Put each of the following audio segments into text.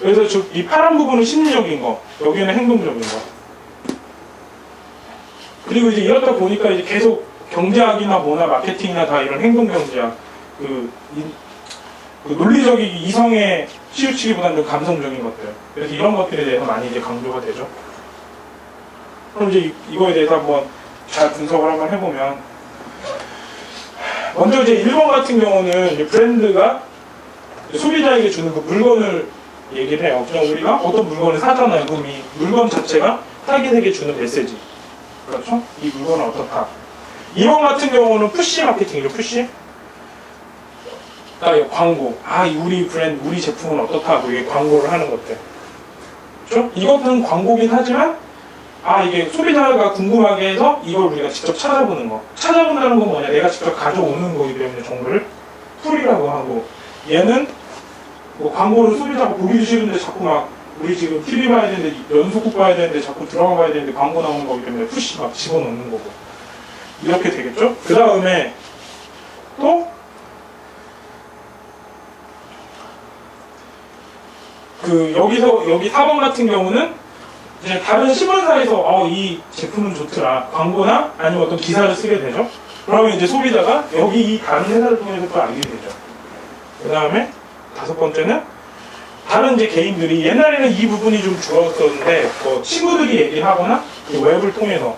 그래서 이 파란 부분은 심리적인 거, 여기는 행동적인 거. 그리고 이제 이렇다 보니까 이제 계속 경제학이나 뭐나 마케팅이나 다 이런 행동 경제학, 그 논리적인 이성에 치우치기보다는 좀 감성적인 것들. 그래서 이런 것들에 대해서 많이 이제 강조가 되죠. 그럼 이제 이거에 대해서 한번 잘 분석을 한번 해보면, 먼저 이제 일본 같은 경우는 이제 브랜드가 소비자에게 주는 그 물건을 얘기를 해요. 그냥 우리가 어떤 물건을 사잖아요. 그럼 이 물건 자체가 타깃에게 주는 메시지. 그렇죠? 이 물건은 어떻다. 이번 같은 경우는 푸시 마케팅이죠. 푸시. 광고. 우리 브랜드, 우리 제품은 어떻다고 이게 광고를 하는 것들. 그렇죠? 이것은 광고긴 하지만 이게 소비자가 궁금하게 해서 이걸 우리가 직접 찾아보는 거. 찾아본다는 건 뭐냐? 내가 직접 가져오는 거기 때문에 정보를 풀이라고 하고, 얘는 뭐 광고를 소비자가 보기 싫은데 자꾸 막 우리 지금 TV 봐야 되는데 연속극 봐야 되는데 자꾸 드라마 봐야 되는데 광고 나오는 거기 때문에 푸시 막 집어넣는 거고, 이렇게 되겠죠? 그 다음에 또 여기 4번 같은 경우는 이제 다른 신문사에서 이 제품은 좋더라, 광고나 아니면 어떤 기사를 쓰게 되죠. 그러면 이제 소비자가 여기 이 다른 회사를 통해서 또 알게 되죠. 그 다음에 5번째는 다른 이제 개인들이, 옛날에는 이 부분이 좀 줄었었는데 친구들이 얘기를 하거나 그 웹을 통해서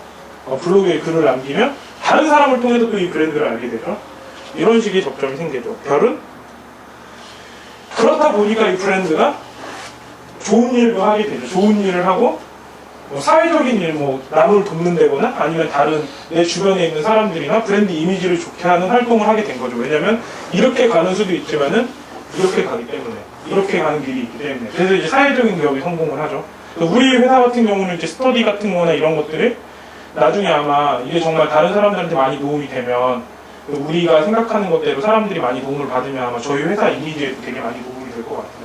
블로그에 글을 남기면 다른 사람을 통해서 또 이 브랜드를 알게 되죠. 이런 식의 접점이 생기죠. 별은 그렇다 보니까 이 브랜드가 좋은 일도 하게 되죠. 좋은 일을 하고 사회적인 일, 남을 돕는다거나 아니면 다른 내 주변에 있는 사람들이나 브랜드 이미지를 좋게 하는 활동을 하게 된 거죠. 왜냐면 이렇게 가는 수도 있지만은 이렇게 가기 때문에, 이렇게 가는 길이 있기 때문에. 그래서 이제 사회적인 기업이 성공을 하죠. 우리 회사 같은 경우는 이제 스터디 같은 거나 이런 것들이 나중에 아마 이게 정말 다른 사람들한테 많이 도움이 되면, 우리가 생각하는 것대로 사람들이 많이 도움을 받으면 아마 저희 회사 이미지에도 되게 많이 도움이 될 것 같아요.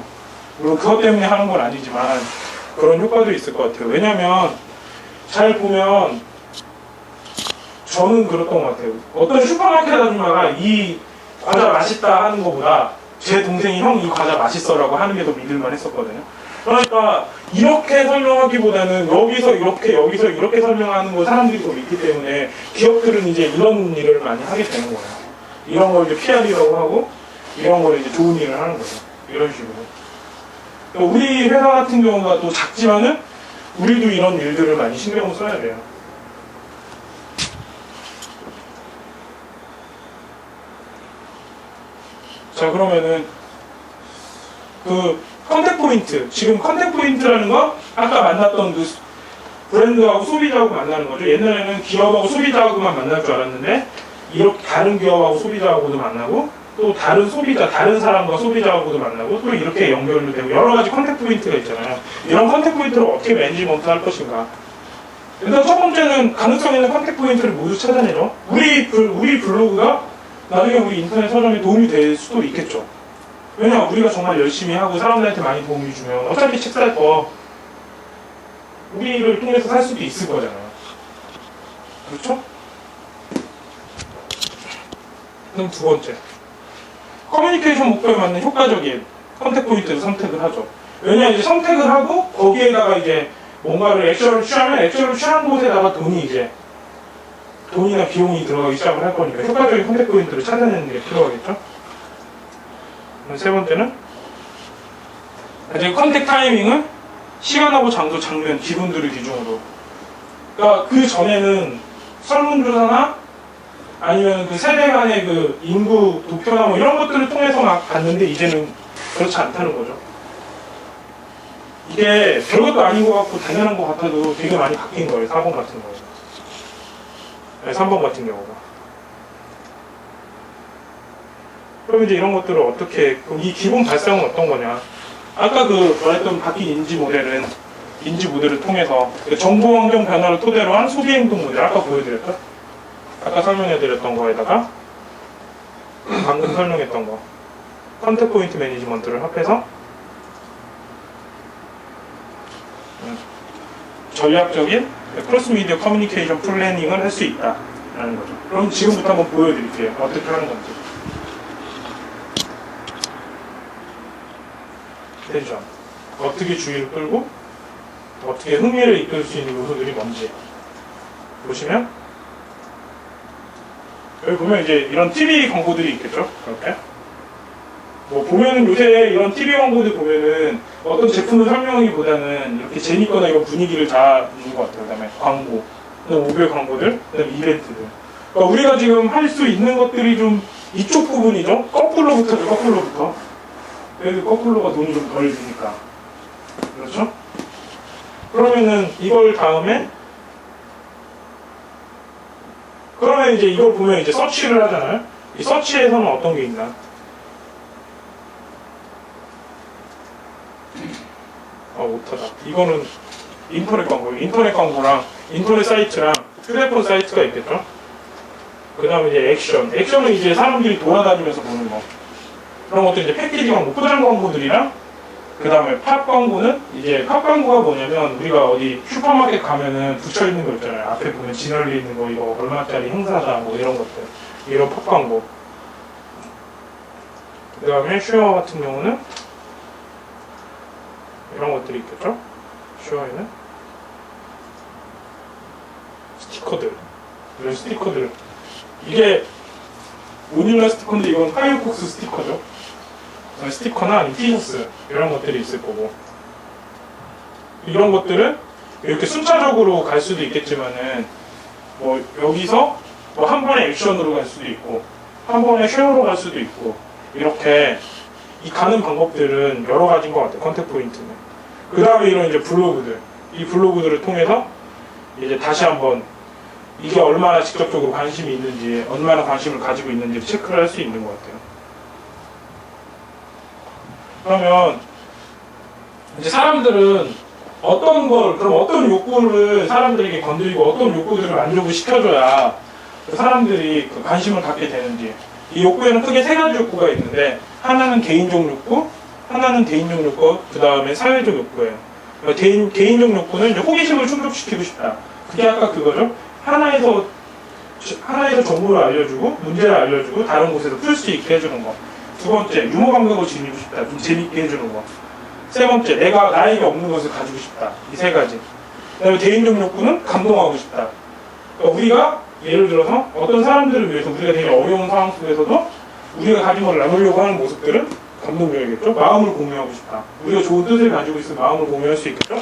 물론 그것 때문에 하는 건 아니지만 그런 효과도 있을 것 같아요. 왜냐면 잘 보면 저는 그랬던 것 같아요. 어떤 슈퍼마켓 아줌마가 이 과자 맛있다 하는 것보다 제 동생이 형 이 과자 맛있어라고 하는 게 더 믿을만 했었거든요. 그러니까 이렇게 설명하기보다는 여기서 이렇게 설명하는 거 사람들이 더 믿기 때문에 기업들은 이제 이런 일을 많이 하게 되는 거예요. 이런 걸 이제 PR이라고 하고 이런 걸 이제 좋은 일을 하는 거죠. 이런 식으로. 우리 회사 같은 경우가 또 작지만은 우리도 이런 일들을 많이 신경을 써야 돼요. 자, 그러면은 그 컨택 포인트, 지금 컨택 포인트라는 거 아까 만났던 그 브랜드하고 소비자하고 만나는 거죠. 옛날에는 기업하고 소비자하고만 만날 줄 알았는데 이렇게 다른 기업하고 소비자하고도 만나고 또 다른 사람과 소비자하고도 만나고 또 이렇게 연결도 되고 여러 가지 컨택 포인트가 있잖아요. 이런 컨택 포인트를 어떻게 매니지먼트 할 것인가. 일단 첫 번째는 가능성 있는 컨택 포인트를 모두 찾아내죠. 우리 블로그가 나중에 우리 인터넷 서점에 도움이 될 수도 있겠죠. 왜냐면 우리가 정말 열심히 하고 사람들한테 많이 도움을 주면 어차피 책 살 거 우리를 통해서 살 수도 있을 거잖아요. 그렇죠? 그럼 두 번째, 커뮤니케이션 목표에 맞는 효과적인 컨택 포인트를 선택을 하죠. 왜냐하면 이제 선택을 하고 거기에다가 이제 뭔가를 액션을 취하면 액션을 취한 곳에다가 돈이나 비용이 들어가기 시작을 할 거니까 효과적인 컨택 포인트를 찾아내는 게 필요하겠죠. 세 번째는 이제 컨택 타이밍은 시간하고 장소, 장면, 기분들을 기준으로. 그러니까 그 전에는 설문조사나 아니면 그 세대 간의 그 인구 도표나 뭐 이런 것들을 통해서 막 봤는데 이제는 그렇지 않다는 거죠. 이게 별것도 아닌 것 같고 당연한 것 같아도 되게 많이 바뀐 거예요. 4번 같은 경우. 네, 3번 같은 경우가. 그럼 이제 이런 것들을 어떻게, 이 기본 발상은 어떤 거냐. 아까 말했던 바뀐 인지 모델을 통해서 정보 환경 변화를 토대로 한 소비 행동 모델, 아까 보여드렸죠? 아까 설명해드렸던 거에다가 방금 설명했던 거 컨택 포인트 매니지먼트를 합해서 전략적인 크로스 미디어 커뮤니케이션 플래닝을 할 수 있다라는 거죠. 그럼 지금부터 한번 보여드릴게요. 어떻게 하는 건지. 텐션. 어떻게 주의를 끌고 어떻게 흥미를 이끌 수 있는 요소들이 뭔지 보시면 여기 보면 이제 이런 TV 광고들이 있겠죠. 그렇게 뭐 보면은 요새 이런 TV 광고들 보면은 어떤 제품을 설명하기보다는 이렇게 재밌거나 이런 분위기를 잡는 것 같아요. 그다음에 광고, 그다음에 모바일 광고들, 그다음에 이벤트들. 그러니까 우리가 지금 할 수 있는 것들이 좀 이쪽 부분이죠. 거꾸로부터죠. 거꾸로부터. 그래도 거꾸로가 돈이 좀 덜 드니까. 그렇죠? 그러면은 이걸 다음에 그러면 이제 이걸 보면 이제 서치를 하잖아요. 이 서치에서는 어떤 게 있나? 못하다. 이거는 인터넷 광고, 인터넷 광고랑 인터넷 사이트랑 휴대폰 사이트가 있겠죠? 그 다음에 이제 액션. 액션은 이제 사람들이 돌아다니면서 보는 거. 그런 것도 이제 패키지 광고, 포장 광고들이랑 그 다음에 팝 광고는 이제 팝 광고가 뭐냐면 우리가 어디 슈퍼마켓 가면은 붙여 있는 거 있잖아요. 앞에 보면 진열돼 있는 거 이거 얼마짜리 행사다 뭐 이런 것들. 이런 팝 광고. 그 다음에 슈어 같은 경우는 이런 것들이 있겠죠? 슈어에는 스티커들. 이런 스티커들. 이게 오닐라 스티커인데 이건 파이어폭스 스티커죠. 스티커나 아니면 티셔츠 이런 것들이 있을 거고 이런 것들은 이렇게 순차적으로 갈 수도 있겠지만은 뭐 여기서 뭐 한 번에 액션으로 갈 수도 있고 한 번에 쉐어로 갈 수도 있고 이렇게 이 가는 방법들은 여러 가지인 것 같아요. 컨택 포인트는. 그 다음에 이런 이제 블로그들 이 블로그들을 통해서 이제 다시 한번 이게 얼마나 직접적으로 관심이 있는지 얼마나 관심을 가지고 있는지 체크를 할 수 있는 것 같아요. 그러면 이제 사람들은 그럼 어떤 욕구를 사람들에게 건드리고 어떤 욕구들을 만족을 시켜줘야 사람들이 그 관심을 갖게 되는지. 이 욕구에는 크게 세 가지 욕구가 있는데 하나는 개인적 욕구, 하나는 대인적 욕구, 그 다음에 사회적 욕구예요. 그러니까 개인적 욕구는 이제 호기심을 충족시키고 싶다. 그게 아까 그거죠. 하나에서 정보를 알려주고 문제를 알려주고 다른 곳에서 풀 수 있게 해주는 거. 두 번째, 유머 감각을 지니고 싶다. 좀 재밌게 해주는 거. 세 번째, 나에게 없는 것을 가지고 싶다. 이 세 가지. 그 다음에 대인적 욕구는 감동하고 싶다. 그러니까 우리가 예를 들어서 어떤 사람들을 위해서 우리가 되게 어려운 상황 속에서도 우리가 가진 걸 나누려고 하는 모습들은 감동적이겠죠. 마음을 공유하고 싶다. 우리가 좋은 뜻을 가지고 있으면 마음을 공유할 수 있겠죠.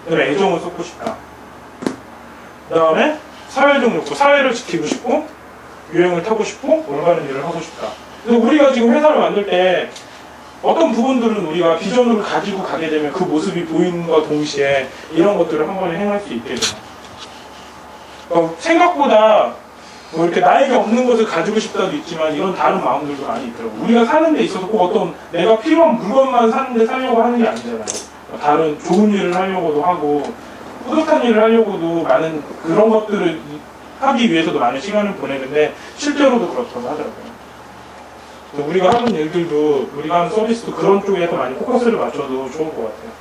그 다음에 애정을 쏟고 싶다. 그 다음에 사회적 욕구, 사회를 지키고 싶고 유행을 타고 싶고 올바른 일을 하고 싶다. 그래서 우리가 지금 회사를 만들 때 어떤 부분들은 우리가 비전을 가지고 가게 되면 그 모습이 보이는과 동시에 이런 것들을 한 번에 행할 수 있게 돼요. 생각보다 뭐 이렇게 나에게 없는 것을 가지고 싶다도 있지만 이런 다른 마음들도 많이 있더라고요. 우리가 사는 데 있어서 꼭 어떤 내가 필요한 물건만 사는데 사려고 하는 게 아니잖아요. 다른 좋은 일을 하려고도 하고 뿌듯한 일을 하려고도 많은 그런 것들을 하기 위해서도 많은 시간을 보내는데 실제로도 그렇다고 하더라고요. 우리가 하는 일들도 우리가 하는 서비스도 그런 쪽에서 많이 포커스를 맞춰도 좋을 것 같아요.